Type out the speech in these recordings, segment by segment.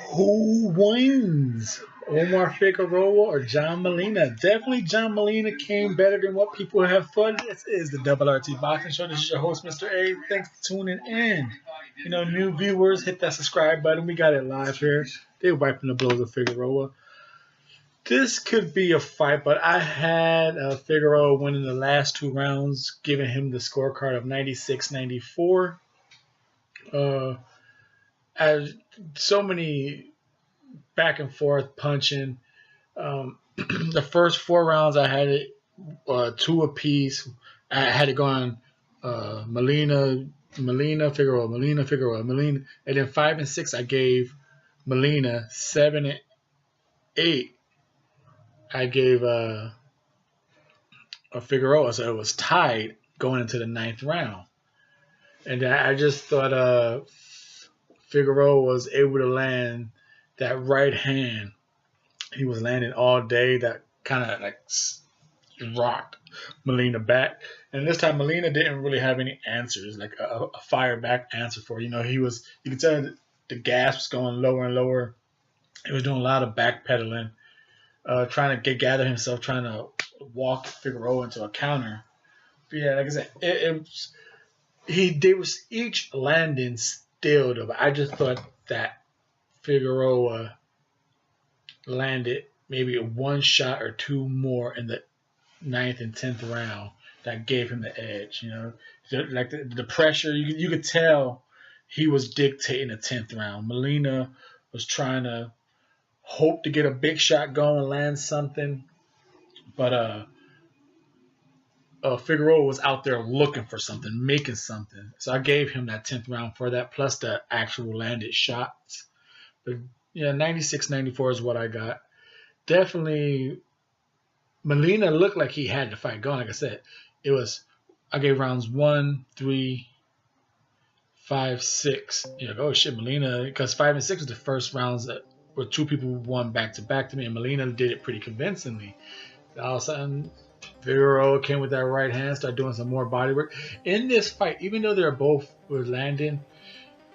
Who wins? Omar Figueroa or John Molina? Definitely John Molina came better than what people have thought. This is the Double RT Boxing Show. This is your host, Mr.A. Thanks for tuning in. You know, new viewers, hit that subscribe button. We got it live here. They're wiping the blows of Figueroa. This could be a fight, but I had Figueroa winning the last two rounds, giving him the scorecard of 96-94. As so many back and forth punching. The first four rounds I had it two apiece. I had it going Molina, Figueroa, Molina. And then 5 and 6 I gave Molina. 7 and 8 I gave Figueroa. So it was tied going into the 9th round. And I just thought Figueroa was able to land that right hand. He was landing all day. That kind of like rocked Molina back. And this time Molina didn't really have any answers, like a fire back answer for it. You know, you could tell that the gas was going lower and lower. He was doing a lot of backpedaling, trying to gather himself, trying to walk Figueroa into a counter. But yeah, like I said, they was each landing still though. But I just thought that Figueroa landed maybe one shot or two more in the 9th and 10th round that gave him the edge. You know, like the pressure, you could tell he was dictating the 10th round. Molina was trying to hope to get a big shot going, land something, but Figueroa was out there looking for something, making something. So I gave him that 10th round for that, plus the actual landed shots. But yeah, 96-94 is what I got. Definitely, Molina looked like he had the fight going. Like I said, I gave rounds 1, 3, 5, 6. You know, oh shit, Molina, because 5 and 6 was the first rounds where two people won back to back to me, and Molina did it pretty convincingly. All of a sudden, Figueroa came with that right hand, started doing some more body work. In this fight, even though they're both were landing,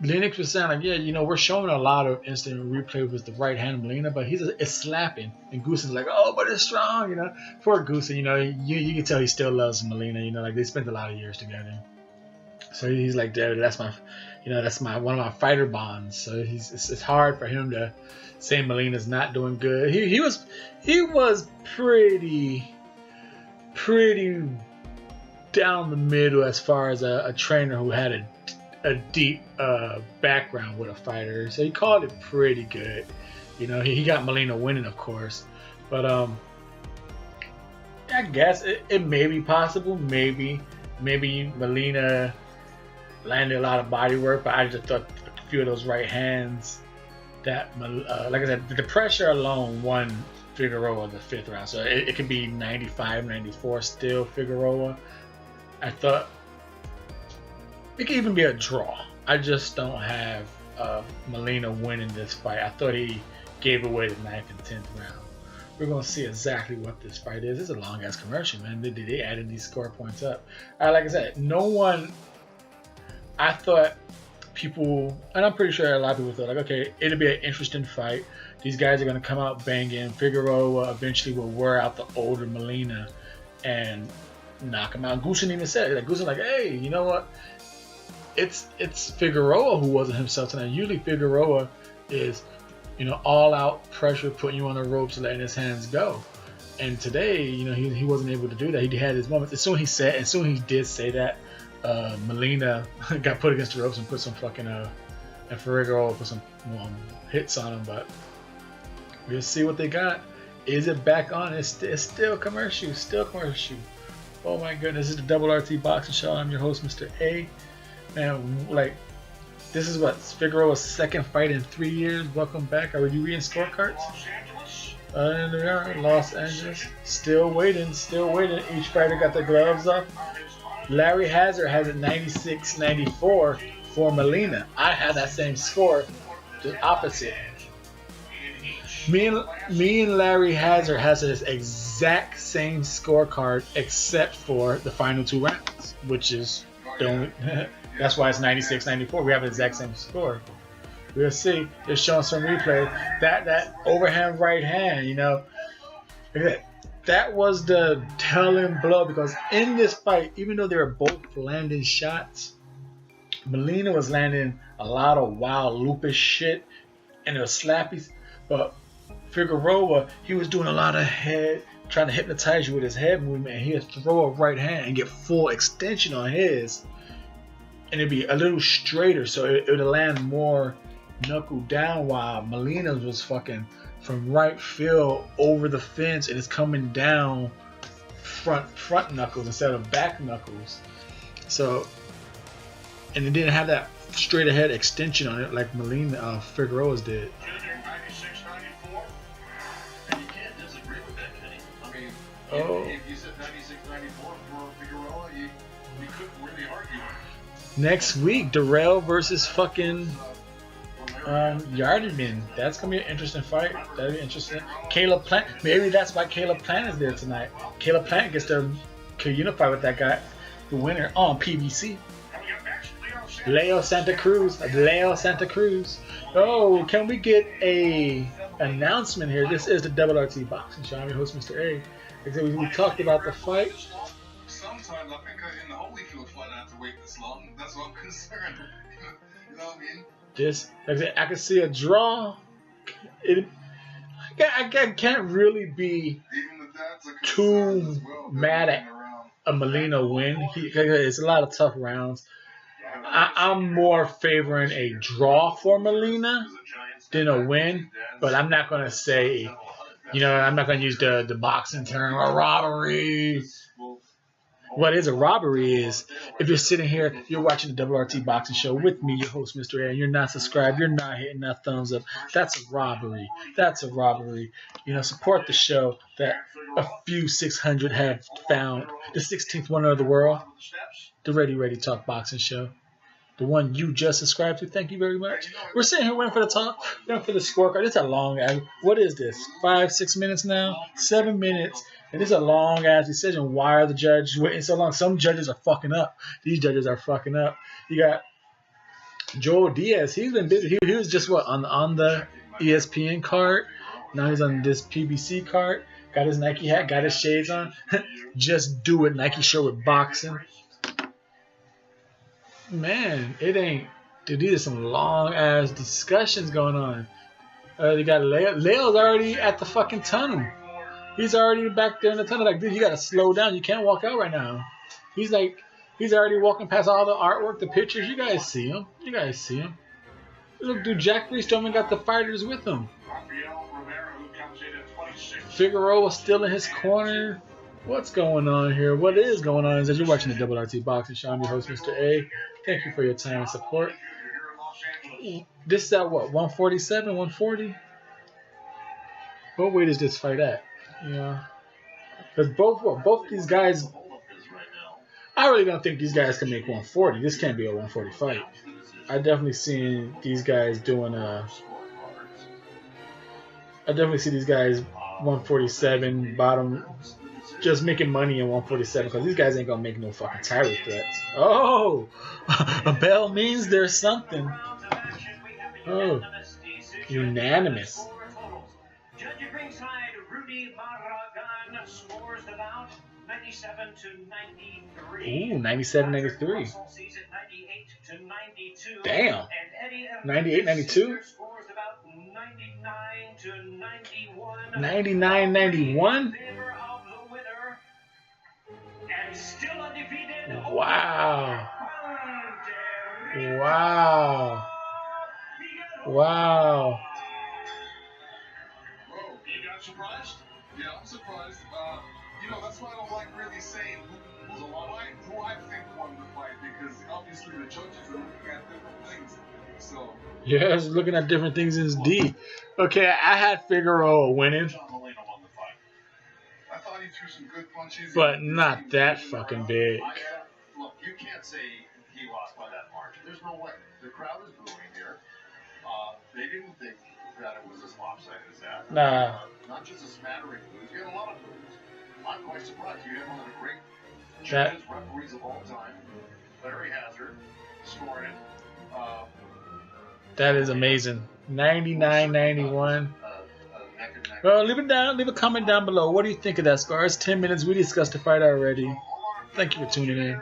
Lennox was saying, like, yeah, you know, we're showing a lot of instant replay with the right hand of Molina, but it's slapping. And Goosen's like, oh, but it's strong, you know. Poor Goosen, you know, you can tell he still loves Molina, you know, like they spent a lot of years together. So he's like, that's one of my fighter bonds. So it's hard for him to say Molina's not doing good. He was pretty down the middle as far as a trainer who had a deep background with a fighter. So he called it pretty good. You know, he got Molina winning, of course. But I guess it may be possible. Maybe Molina landed a lot of body work, but I just thought a few of those right hands that, like I said, the pressure alone won Figueroa the 5th round. So it could be 95-94 still Figueroa. I thought it could even be a draw. I just don't have Molina winning this fight. I thought he gave away the 9th and 10th round. We're going to see exactly what this fight is. It's a long-ass commercial, man. They added these score points up. Like I said, I thought people, and I'm pretty sure a lot of people thought, like, okay, it'll be an interesting fight. These guys are going to come out banging. Figueroa eventually will wear out the older Molina and knock him out. Goosen even said it. Like, Goosen like, hey, you know what? It's Figueroa who wasn't himself tonight. Usually Figueroa is, you know, all out pressure, putting you on the ropes, letting his hands go. And today, you know, he wasn't able to do that. He had his moments. As soon as he did say that, Molina got put against the ropes and put some fucking and Figueroa put some hits on him. But we'll see what they got. Is it back on? It's still commercial. Oh my goodness! This is the Double RT Boxing Show. I'm your host, Mr.A. Man, like, this is what Figueroa's 2nd fight in 3 years. Welcome back. Are you reading scorecards? And we are Los Angeles. Still waiting. Each fighter got their gloves off. Larry Hazard has it 96-94 for Molina. I had that same score, just opposite. Me and Larry Hazard has this exact same scorecard except for the final 2 rounds, which is the only. That's why it's 96-94. We have the exact same score. We'll see. They're showing some replay. That overhand right hand, you know, that was the telling blow because in this fight, even though they were both landing shots, Molina was landing a lot of wild lupus shit and it was slappies, but Figueroa, he was doing a lot of head, trying to hypnotize you with his head movement, and he'd throw a right hand and get full extension on his, and it'd be a little straighter, so it would land more knuckle down, while Molina's was fucking from right field over the fence, and it's coming down front knuckles instead of back knuckles. So, and it didn't have that straight ahead extension on it like Molina Figueroa's did. Oh. If you said 96-94 for Figueroa, you couldn't really argue. Next week, Darrell versus fucking Yardman. That's gonna be an interesting fight. That'll be interesting. Caleb Plant. Maybe that's why Caleb Plant is there tonight. Caleb Plant gets to unify with that guy, the winner on PBC. Leo Santa Cruz. Leo Santa Cruz. Oh, can we get a announcement here? This is the Double RT Boxing Show. I'm your host, Mr. A. We talked about the fight. Sometimes I think in the Holyfield fight I have to wait this long. That's what I'm concerned. You know what I mean? Just I can see a draw. I can't really be too mad at a Molina win. It's a lot of tough rounds. I'm more favoring a draw for Molina than a win, but I'm not gonna say. You know, I'm not going to use the boxing term, a robbery. What is a robbery is if you're sitting here, you're watching the Double RT Boxing Show with me, your host, Mr. A, and you're not subscribed, you're not hitting that thumbs up. That's a robbery. That's a robbery. You know, support the show that a few 600 have found. The 16th wonder of the world, the Ready Talk Boxing Show. The one you just subscribed to. Thank you very much. We're sitting here waiting for the talk, waiting for the scorecard. It's a long ass. What is this? 5-6 minutes now? 7 minutes. And it's a long ass decision. Why are the judges waiting so long? Some judges are fucking up. These judges are fucking up. You got Joel Diaz. He's been busy. He was just on the ESPN card. Now he's on this PBC card. Got his Nike hat. Got his shades on. Just do it. Nike show with boxing. Man, it ain't. Dude, these are some long ass discussions going on. You got Leo. Leo's already at the fucking tunnel. He's already back there in the tunnel. Like, dude, you gotta slow down. You can't walk out right now. He's already walking past all the artwork, the pictures. You guys see him. Look, dude, Jack Reese Strowman got the fighters with him. Figueroa still in his corner. What's going on here? What is going on is that you're watching the Double RT Boxing Show. I'm your host, Mr. A. Thank you for your time and support. This is at what, 147, 140? What weight is this fight at? Yeah. Because both these guys, I really don't think these guys can make 140. This can't be a 140 fight. I definitely see these guys doing I definitely see these guys 147 bottom. Just making money in 147 because these guys ain't gonna make no fucking title threats. Oh, a bell means there's something. Oh, unanimous. Ooh, 97-93. Damn. 98-92. 99-91. Wow. Wow. Wow. Whoa, you got surprised? Yeah, I'm surprised. You know, that's why I don't like really saying who I think won the fight, because obviously the judges are looking at different things. So. Yeah, it's looking at different things in D. Okay, I had Figueroa winning. I thought he threw some good punches. But not that fucking big. Look, you can't say he lost by that margin. There's no way. The crowd is booing here. They didn't think that it was as lopsided as that. Nah. Not just a smattering of boos. You had a lot of boos. I'm quite surprised. You had one of the great judges, referees of all time, Larry Hazard, scoring it. That is amazing. 99.91. Well, leave it down. Leave a comment down below. What do you think of that, Scar? It's 10 minutes. We discussed the fight already. Thank you for tuning in.